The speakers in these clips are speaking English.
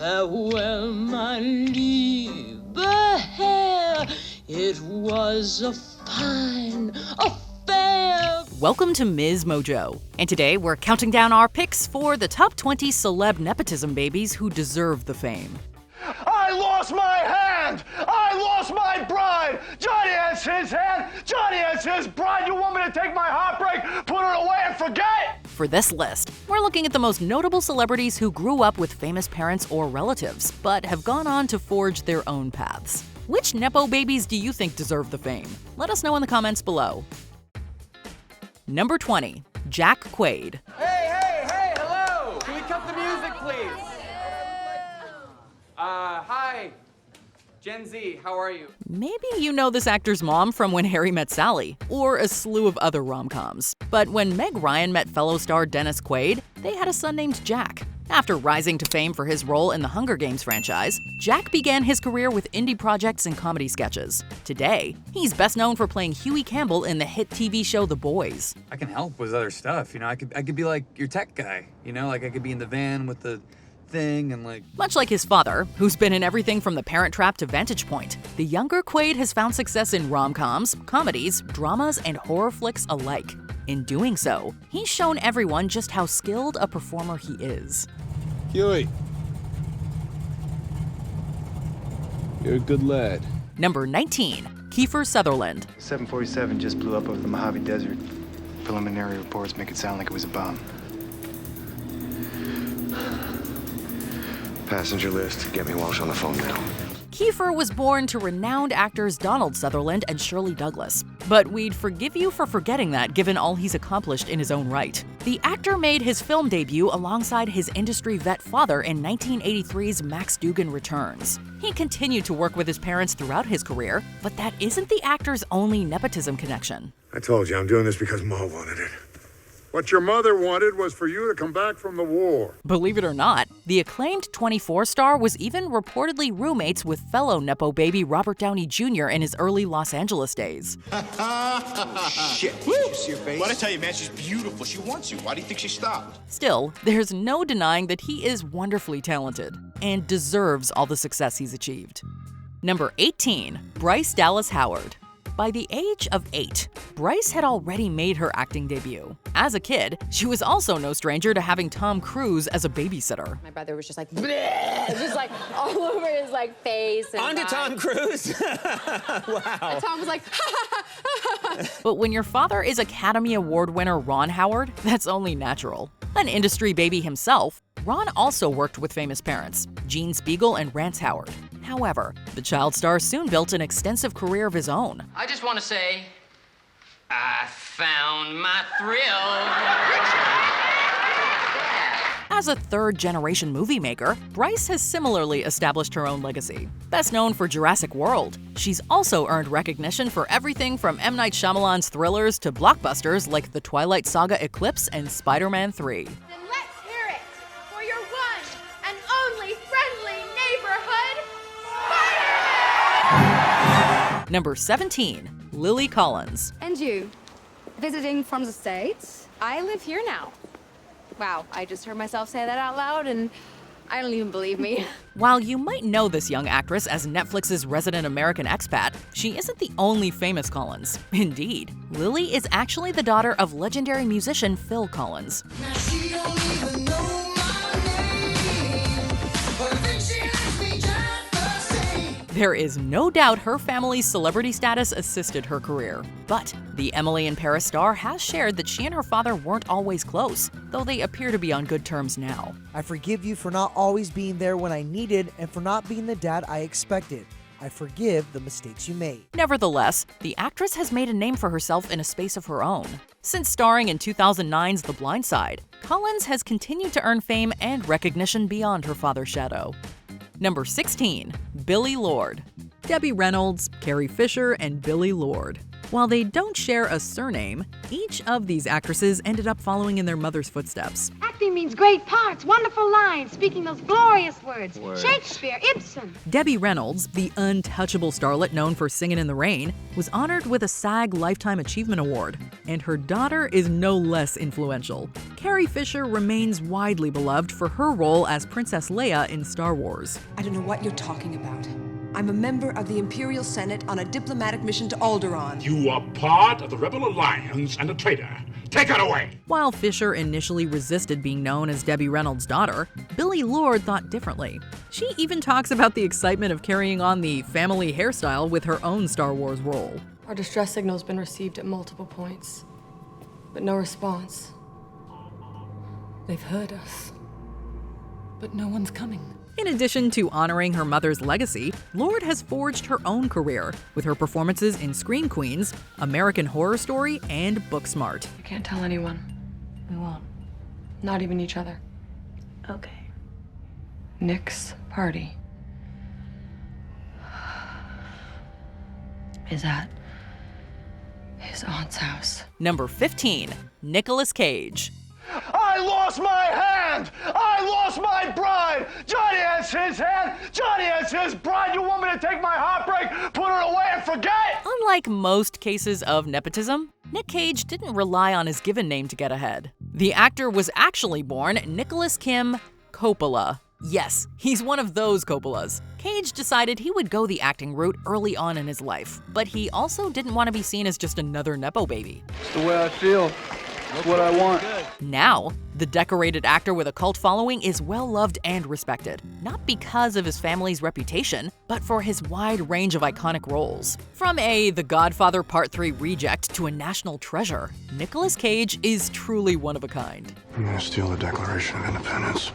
Farewell, my lieber Herr. It was a fine affair. Welcome to MsMojo, and today we're counting down our picks for the top 20 celeb nepotism babies who deserve the fame. I lost my hand! I lost my bride! Johnny has his hand! Johnny has his bride! You want me to take my heartbreak, put it away, and forget? For this list, we're looking at the most notable celebrities who grew up with famous parents or relatives, but have gone on to forge their own paths. Which Nepo babies do you think deserve the fame? Let us know in the comments below. Number 20. Jack Quaid. Hey, hello! Can we cut the music, please? Hi. Gen Z, how are you? Maybe you know this actor's mom from When Harry Met Sally, or a slew of other rom-coms. But when Meg Ryan met fellow star Dennis Quaid, they had a son named Jack. After rising to fame for his role in the Hunger Games franchise, Jack began his career with indie projects and comedy sketches. Today, he's best known for playing Huey Campbell in the hit TV show The Boys. I can help with other stuff, I could be like your tech guy, I could be in the van with the thing and Much like his father, who's been in everything from The Parent Trap to Vantage Point, the younger Quaid has found success in rom-coms, comedies, dramas, and horror flicks alike. In doing so, he's shown everyone just how skilled a performer he is. Huey, you're a good lad. Number 19. Kiefer Sutherland. 747 just blew up over the Mojave Desert. Preliminary reports make it sound like it was a bomb. Passenger list. Get me Walsh on the phone now. Kiefer was born to renowned actors Donald Sutherland and Shirley Douglas. But we'd forgive you for forgetting that given all he's accomplished in his own right. The actor made his film debut alongside his industry vet father in 1983's Max Dugan Returns. He continued to work with his parents throughout his career, but that isn't the actor's only nepotism connection. I told you, I'm doing this because Ma wanted it. What your mother wanted was for you to come back from the war. Believe it or not, the acclaimed 24 star was even reportedly roommates with fellow Nepo baby Robert Downey Jr. in his early Los Angeles days. Shit, did you see her face? What'd I tell you, man? She's beautiful. She wants you. Why do you think she stopped? Still, there's no denying that he is wonderfully talented and deserves all the success he's achieved. Number 18. Bryce Dallas Howard. By the age of 8, Bryce had already made her acting debut. As a kid, she was also no stranger to having Tom Cruise as a babysitter. My brother was just like, bleh, just like all over his face. And On to Tom Cruise. Wow. And Tom was like, But when your father is Academy Award winner Ron Howard, that's only natural. An industry baby himself, Ron also worked with famous parents, Gene Spiegel and Rance Howard. However, the child star soon built an extensive career of his own. I just want to say, I found my thrill. As a third-generation movie maker, Bryce has similarly established her own legacy. Best known for Jurassic World, she's also earned recognition for everything from M. Night Shyamalan's thrillers to blockbusters like the Twilight Saga Eclipse and Spider-Man 3. Then let's hear it for your one and only friendly neighborhood Spider-Man! Number 17. Lily Collins. And you, visiting from the States? I live here now. Wow, I just heard myself say that out loud and I don't even believe me. While you might know this young actress as Netflix's resident American expat, she isn't the only famous Collins. Indeed, Lily is actually the daughter of legendary musician Phil Collins. Now she don't even know my name, but I think she likes me just the same. There is no doubt her family's celebrity status assisted her career. But the Emily in Paris star has shared that she and her father weren't always close, though they appear to be on good terms now. I forgive you for not always being there when I needed and for not being the dad I expected. I forgive the mistakes you made. Nevertheless, the actress has made a name for herself in a space of her own. Since starring in 2009's The Blind Side, Collins has continued to earn fame and recognition beyond her father's shadow. Number 16. Billie Lourd. Debbie Reynolds, Carrie Fisher, and Billie Lourd. While they don't share a surname, each of these actresses ended up following in their mother's footsteps. Acting means great parts, wonderful lines, speaking those glorious words. Shakespeare, Ibsen. Debbie Reynolds, the untouchable starlet known for Singin' in the Rain, was honored with a SAG Lifetime Achievement Award, and her daughter is no less influential. Carrie Fisher remains widely beloved for her role as Princess Leia in Star Wars. I don't know what you're talking about. I'm a member of the Imperial Senate on a diplomatic mission to Alderaan. You are part of the Rebel Alliance and a traitor. Take it away! While Fisher initially resisted being known as Debbie Reynolds' daughter, Billie Lourd thought differently. She even talks about the excitement of carrying on the family hairstyle with her own Star Wars role. Our distress signal's been received at multiple points, but no response. They've heard us, but no one's coming. In addition to honoring her mother's legacy, Lourd has forged her own career with her performances in Scream Queens, American Horror Story, and Booksmart. I can't tell anyone. We won't. Not even each other. Okay. Nick's party is at his aunt's house. Number 15. Nicolas Cage. I lost my hand! I lost my bride! Johnny has his hand! Johnny has his bride! You want me to take my heartbreak, put it away, and forget? Unlike most cases of nepotism, Nick Cage didn't rely on his given name to get ahead. The actor was actually born Nicholas Kim Coppola. Yes, he's one of those Coppolas. Cage decided he would go the acting route early on in his life, but he also didn't want to be seen as just another Nepo baby. It's the way I feel. It's what I want. Now, the decorated actor with a cult following is well-loved and respected, not because of his family's reputation, but for his wide range of iconic roles. From a The Godfather Part 3 reject to a national treasure, Nicolas Cage is truly one of a kind. I'm gonna steal the Declaration of Independence.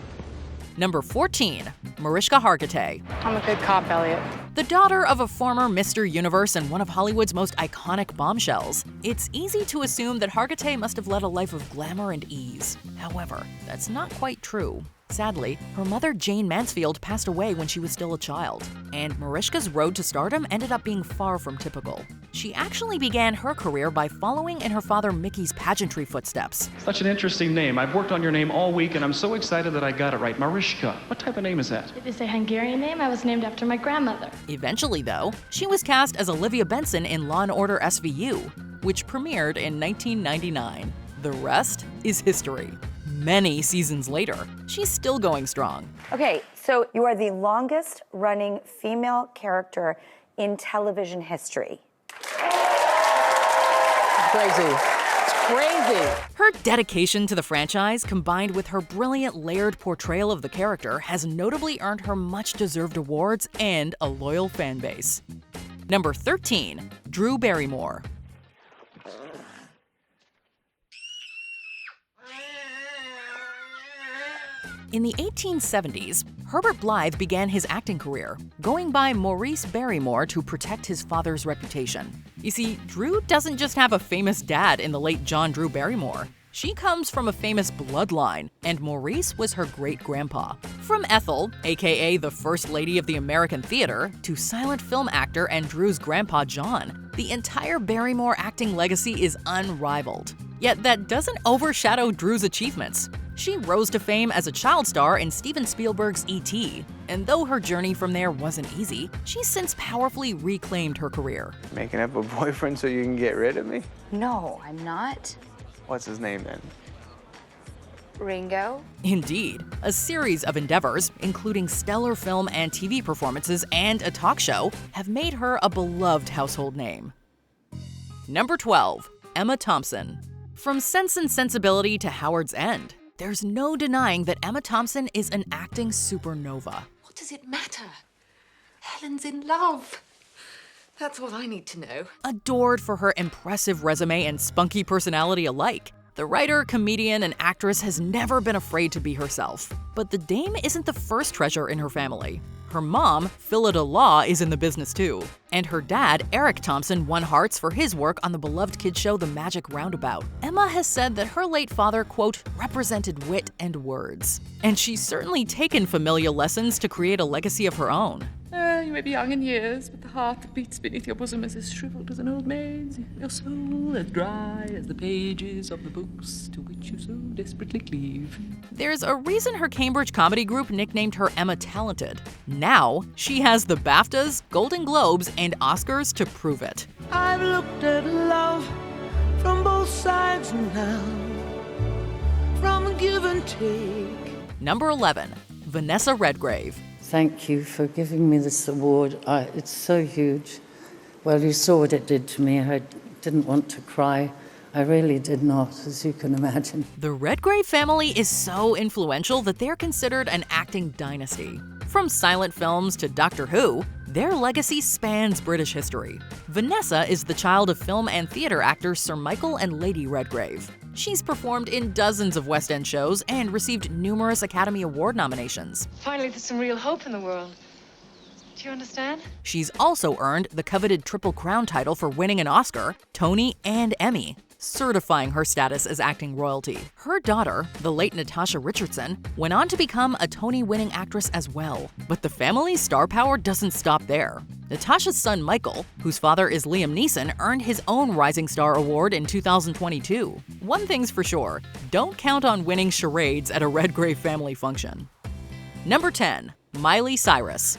Number 14. Mariska Hargitay. I'm a good cop, Elliot. The daughter of a former Mr. Universe and one of Hollywood's most iconic bombshells, it's easy to assume that Hargitay must have led a life of glamour and ease. However, that's not quite true. Sadly, her mother Jane Mansfield passed away when she was still a child, and Mariska's road to stardom ended up being far from typical. She actually began her career by following in her father Mickey's pageantry footsteps. Such an interesting name. I've worked on your name all week, and I'm so excited that I got it right. Mariska. What type of name is that? It is a Hungarian name. I was named after my grandmother. Eventually, though, she was cast as Olivia Benson in Law & Order SVU, which premiered in 1999. The rest is history. Many seasons later, she's still going strong. Okay, so you are the longest running female character in television history. Crazy. It's crazy. Her dedication to the franchise, combined with her brilliant layered portrayal of the character, has notably earned her much-deserved awards and a loyal fan base. Number 13. Drew Barrymore. In the 1870s, Herbert Blythe began his acting career, going by Maurice Barrymore to protect his father's reputation. You see, Drew doesn't just have a famous dad in the late John Drew Barrymore. She comes from a famous bloodline, and Maurice was her great-grandpa. From Ethel, aka the First Lady of the American Theater, to silent film actor and Drew's grandpa John, the entire Barrymore acting legacy is unrivaled. Yet that doesn't overshadow Drew's achievements. She rose to fame as a child star in Steven Spielberg's E.T., and though her journey from there wasn't easy, she's since powerfully reclaimed her career. Making up a boyfriend so you can get rid of me? No, I'm not. What's his name then? Ringo. Indeed, a series of endeavors, including stellar film and TV performances and a talk show, have made her a beloved household name. Number 12. Emma Thompson. From Sense and Sensibility to Howard's End, there's no denying that Emma Thompson is an acting supernova. What does it matter? Helen's in love. That's all I need to know. Adored for her impressive resume and spunky personality alike, the writer, comedian, and actress has never been afraid to be herself. But the dame isn't the first treasure in her family. Her mom, Phillida Law, is in the business too. And her dad, Eric Thompson, won hearts for his work on the beloved kids show The Magic Roundabout. Emma has said that her late father, quote, represented wit and words. And she's certainly taken familial lessons to create a legacy of her own. You may be young in years, but the heart that beats beneath your bosom is as shriveled as an old maid's. Your soul as dry as the pages of the books to which you so desperately cleave. There's a reason her Cambridge comedy group nicknamed her Emma Talented. Now, she has the BAFTAs, Golden Globes, and Oscars to prove it. I've looked at love from both sides now, from give and take. Number 11, Vanessa Redgrave. Thank you for giving me this award. It's so huge. Well, you saw what it did to me. I didn't want to cry. I really did not, as you can imagine. The Redgrave family is so influential that they're considered an acting dynasty. From silent films to Doctor Who, their legacy spans British history. Vanessa is the child of film and theater actors Sir Michael and Lady Redgrave. She's performed in dozens of West End shows and received numerous Academy Award nominations. Finally, there's some real hope in the world. Do you understand? She's also earned the coveted Triple Crown title for winning an Oscar, Tony, and Emmy, certifying her status as acting royalty. Her daughter, the late Natasha Richardson, went on to become a Tony-winning actress as well. But the family's star power doesn't stop there. Natasha's son Michael, whose father is Liam Neeson, earned his own Rising Star Award in 2022. One thing's for sure, don't count on winning charades at a Redgrave family function. Number 10, Miley Cyrus.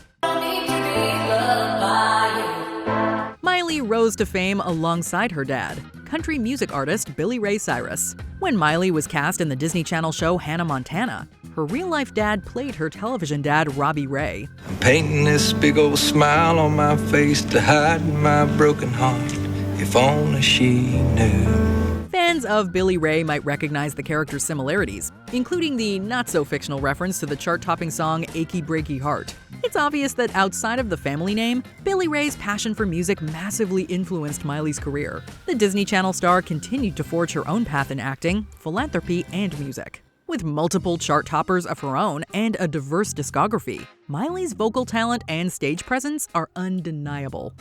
Miley rose to fame alongside her dad, country music artist Billy Ray Cyrus. When Miley was cast in the Disney Channel show Hannah Montana, her real-life dad played her television dad, Robbie Ray. I'm painting this big old smile on my face to hide my broken heart, if only she knew. Fans of Billy Ray might recognize the character's similarities, including the not-so-fictional reference to the chart-topping song Achy Breaky Heart. It's obvious that outside of the family name, Billy Ray's passion for music massively influenced Miley's career. The Disney Channel star continued to forge her own path in acting, philanthropy, and music. With multiple chart toppers of her own and a diverse discography, Miley's vocal talent and stage presence are undeniable.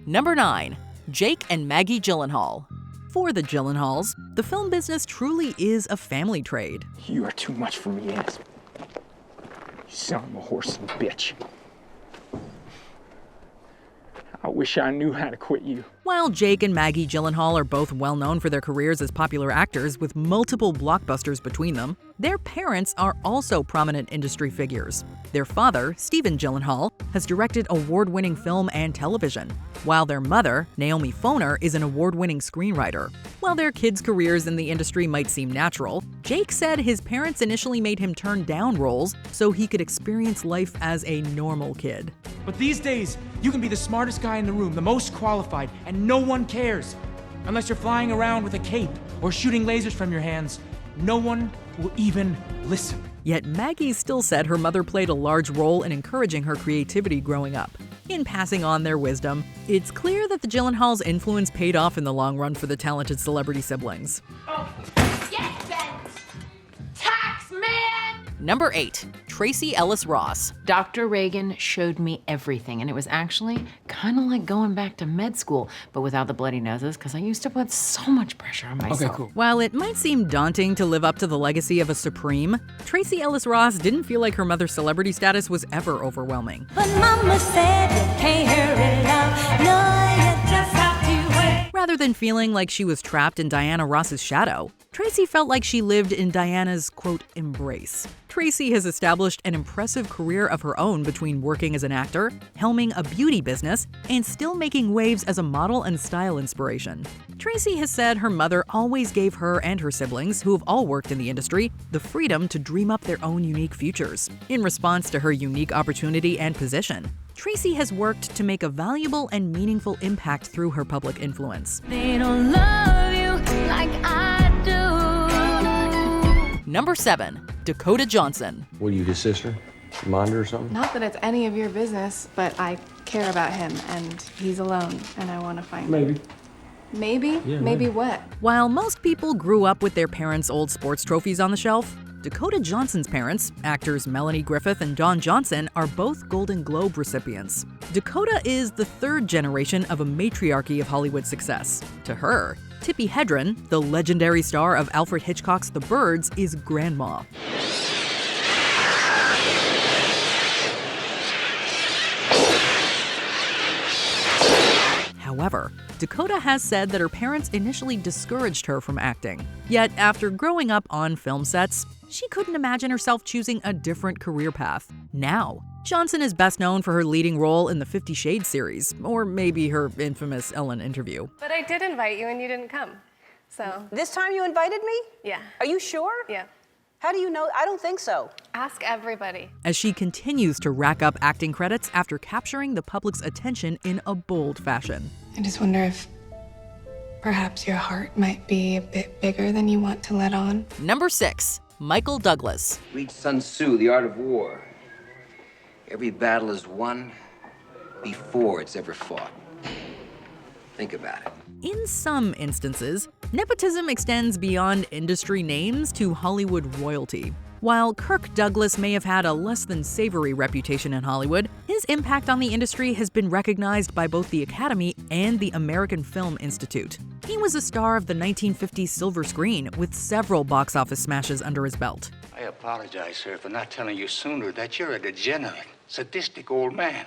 Number 9, Jake and Maggie Gyllenhaal. For the Gyllenhaals, the film business truly is a family trade. You are too much for me, ass. You son of a horse and bitch. I wish I knew how to quit you. While Jake and Maggie Gyllenhaal are both well known for their careers as popular actors with multiple blockbusters between them, their parents are also prominent industry figures. Their father, Stephen Gyllenhaal, has directed award-winning film and television, while their mother, Naomi Foner, is an award-winning screenwriter. While their kids' careers in the industry might seem natural, Jake said his parents initially made him turn down roles so he could experience life as a normal kid. But these days, you can be the smartest guy in the room, the most qualified, and no one cares. Unless you're flying around with a cape or shooting lasers from your hands, no one will even listen. Yet Maggie still said her mother played a large role in encouraging her creativity growing up. In passing on their wisdom, it's clear that the Gyllenhaals' influence paid off in the long run for the talented celebrity siblings. Yes, Ben! Tax man! Number 8, Tracee Ellis Ross. Dr. Reagan showed me everything, and it was actually kind of like going back to med school, but without the bloody noses, because I used to put so much pressure on myself. Okay, cool. While it might seem daunting to live up to the legacy of a Supreme, Tracee Ellis Ross didn't feel like her mother's celebrity status was ever overwhelming. But Mama said you can't hurry love, no, you just have to wait. Rather than feeling like she was trapped in Diana Ross's shadow, Tracee felt like she lived in Diana's, quote, embrace. Tracee has established an impressive career of her own between working as an actor, helming a beauty business, and still making waves as a model and style inspiration. Tracee has said her mother always gave her and her siblings, who have all worked in the industry, the freedom to dream up their own unique futures. In response to her unique opportunity and position, Tracee has worked to make a valuable and meaningful impact through her public influence. They don't love you like I do. Number 7, Dakota Johnson. What are you, his sister? Mind her or something? Not that it's any of your business, but I care about him, and he's alone, and I want to find him. Maybe. Maybe? Yeah, Maybe what? While most people grew up with their parents' old sports trophies on the shelf, Dakota Johnson's parents, actors Melanie Griffith and Don Johnson, are both Golden Globe recipients. Dakota is the third generation of a matriarchy of Hollywood success. To her, Tippi Hedren, the legendary star of Alfred Hitchcock's The Birds, is grandma. However, Dakota has said that her parents initially discouraged her from acting. Yet, after growing up on film sets, she couldn't imagine herself choosing a different career path. Now, Johnson is best known for her leading role in the 50 Shades series, or maybe her infamous Ellen interview. But I did invite you and you didn't come, so. This time you invited me? Yeah. Are you sure? Yeah. How do you know? I don't think so. Ask everybody. As she continues to rack up acting credits after capturing the public's attention in a bold fashion. I just wonder if perhaps your heart might be a bit bigger than you want to let on. Number 6. Michael Douglas. Read Sun Tzu, The Art of War. Every battle is won before it's ever fought. Think about it. In some instances, nepotism extends beyond industry names to Hollywood royalty. While Kirk Douglas may have had a less than savory reputation in Hollywood, his impact on the industry has been recognized by both the Academy and the American Film Institute. He was a star of the 1950s silver screen with several box office smashes under his belt. I apologize, sir, for not telling you sooner that you're a degenerate, sadistic old man.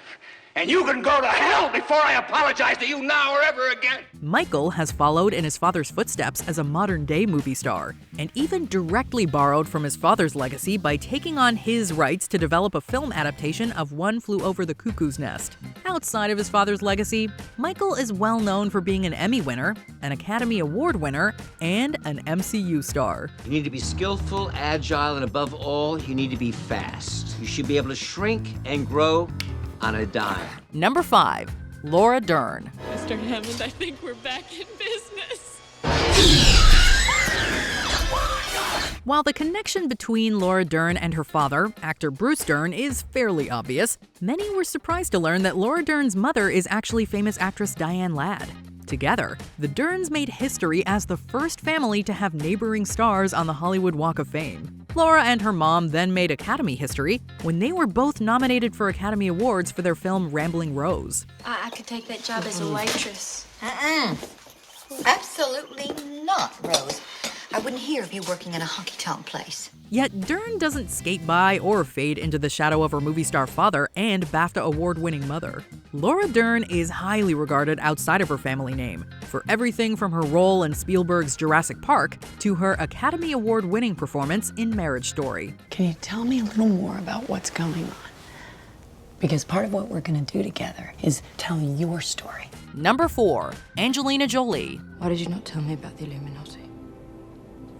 And you can go to hell before I apologize to you now or ever again. Michael has followed in his father's footsteps as a modern-day movie star, and even directly borrowed from his father's legacy by taking on his rights to develop a film adaptation of One Flew Over the Cuckoo's Nest. Outside of his father's legacy, Michael is well known for being an Emmy winner, an Academy Award winner, and an MCU star. You need to be skillful, agile, and above all, you need to be fast. You should be able to shrink and grow on a dime. Number 5. Laura Dern. Mr. Hammond, I think we're back in business. While the connection between Laura Dern and her father, actor Bruce Dern, is fairly obvious, many were surprised to learn that Laura Dern's mother is actually famous actress Diane Ladd. Together, the Derns made history as the first family to have neighboring stars on the Hollywood Walk of Fame. Laura and her mom then made Academy history when they were both nominated for Academy Awards for their film Rambling Rose. I could take that job as a waitress. Absolutely not, Rose. I wouldn't hear of you working in a honky-tonk place. Yet Dern doesn't skate by or fade into the shadow of her movie star father and BAFTA award-winning mother. Laura Dern is highly regarded outside of her family name for everything from her role in Spielberg's Jurassic Park to her Academy Award-winning performance in Marriage Story. Can you tell me a little more about what's going on? Because part of what we're going to do together is tell your story. Number 4. Angelina Jolie. Why did you not tell me about the Illuminati?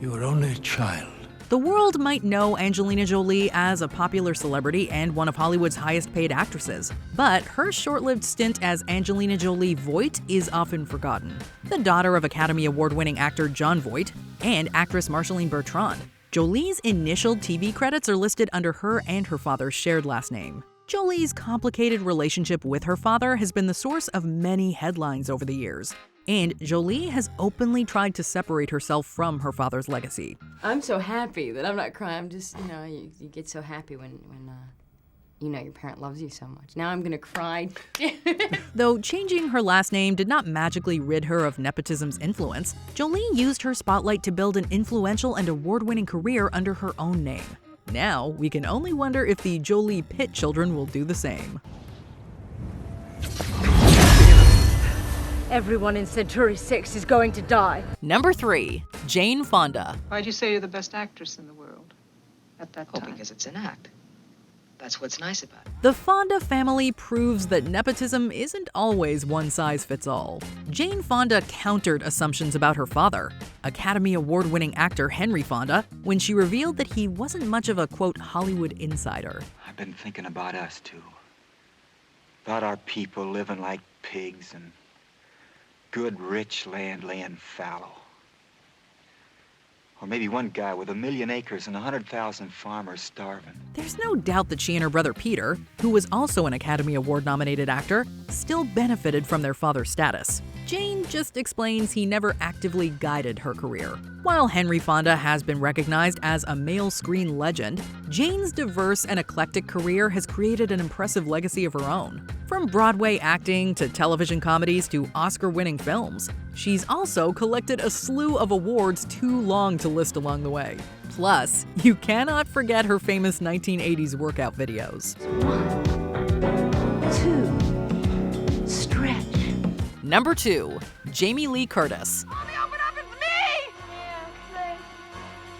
You were only a child. The world might know Angelina Jolie as a popular celebrity and one of Hollywood's highest-paid actresses, but her short-lived stint as Angelina Jolie Voight is often forgotten. The daughter of Academy Award-winning actor Jon Voight and actress Marceline Bertrand, Jolie's initial TV credits are listed under her and her father's shared last name. Jolie's complicated relationship with her father has been the source of many headlines over the years, and Jolie has openly tried to separate herself from her father's legacy. I'm so happy that I'm not crying. I'm just, you get so happy when your parent loves you so much. Now I'm gonna cry. Though changing her last name did not magically rid her of nepotism's influence, Jolie used her spotlight to build an influential and award-winning career under her own name. Now, we can only wonder if the Jolie Pitt children will do the same. Everyone in Centauri 6 is going to die. Number 3. Jane Fonda. Why'd you say you're the best actress in the world at that time? Because it's an act. That's what's nice about it. The Fonda family proves that nepotism isn't always one size fits all. Jane Fonda countered assumptions about her father, Academy Award-winning actor Henry Fonda, when she revealed that he wasn't much of a, quote, Hollywood insider. I've been thinking about us, too. About our people living like pigs and good, rich land laying fallow. Or maybe one guy with 1 million acres and 100,000 farmers starving. There's no doubt that she and her brother Peter, who was also an Academy Award-nominated actor, still benefited from their father's status. Jane just explains he never actively guided her career. While Henry Fonda has been recognized as a male screen legend, Jane's diverse and eclectic career has created an impressive legacy of her own. From Broadway acting to television comedies to Oscar-winning films, she's also collected a slew of awards too long to list along the way. Plus, you cannot forget her famous 1980s workout videos. 1, 2, stretch. Number 2. Jamie Lee Curtis. Tommy, open up, it's me!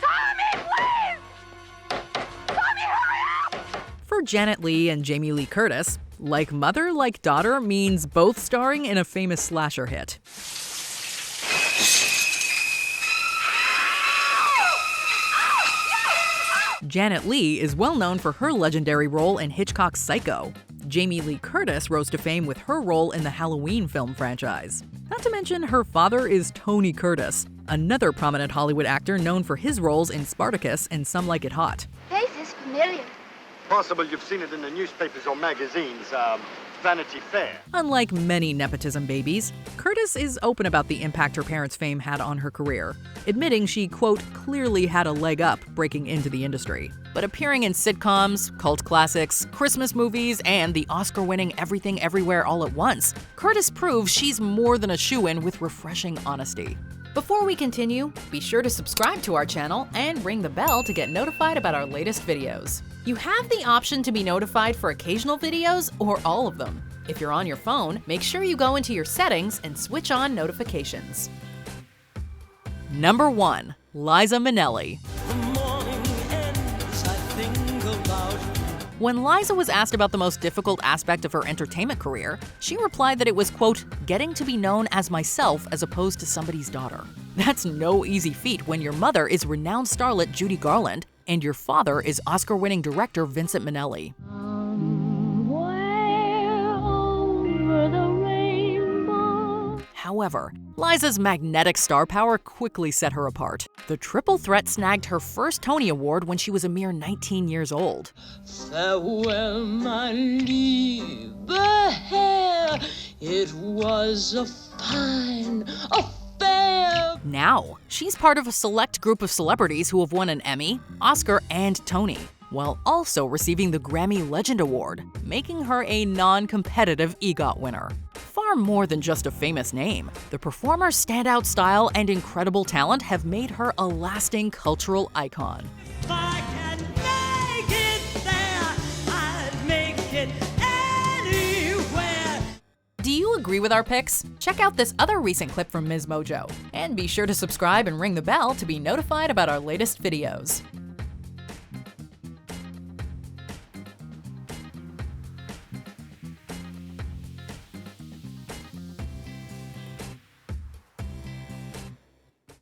Tommy, please! Tommy, hurry up! For Janet Leigh and Jamie Lee Curtis, like mother, like daughter means both starring in a famous slasher hit. Janet Leigh is well known for her legendary role in Hitchcock's Psycho. Jamie Lee Curtis rose to fame with her role in the Halloween film franchise. Not to mention, her father is Tony Curtis, another prominent Hollywood actor known for his roles in Spartacus and Some Like It Hot. Face is familiar. Possible you've seen it in the newspapers or magazines, Vanity Fair. Unlike many nepotism babies, Curtis is open about the impact her parents' fame had on her career, admitting she, quote, clearly had a leg up breaking into the industry. But appearing in sitcoms, cult classics, Christmas movies, and the Oscar-winning Everything Everywhere All at Once, Curtis proves she's more than a shoo-in with refreshing honesty. Before we continue, be sure to subscribe to our channel and ring the bell to get notified about our latest videos. You have the option to be notified for occasional videos or all of them. If you're on your phone, make sure you go into your settings and switch on notifications. Number 1. Liza Minnelli. When Liza was asked about the most difficult aspect of her entertainment career, she replied that it was, quote, getting to be known as myself as opposed to somebody's daughter. That's no easy feat when your mother is renowned starlet Judy Garland and your father is Oscar-winning director Vincent Minnelli. However, Liza's magnetic star power quickly set her apart. The triple threat snagged her first Tony Award when she was a mere 19 years old. Farewell, my liebe Herr, it was a fine affair. Now, she's part of a select group of celebrities who have won an Emmy, Oscar, and Tony, while also receiving the Grammy Legend Award, making her a non-competitive EGOT winner. Far more than just a famous name, the performer's standout style and incredible talent have made her a lasting cultural icon. If I can make it there, I'd make it anywhere. Do you agree with our picks? Check out this other recent clip from MsMojo, and be sure to subscribe and ring the bell to be notified about our latest videos.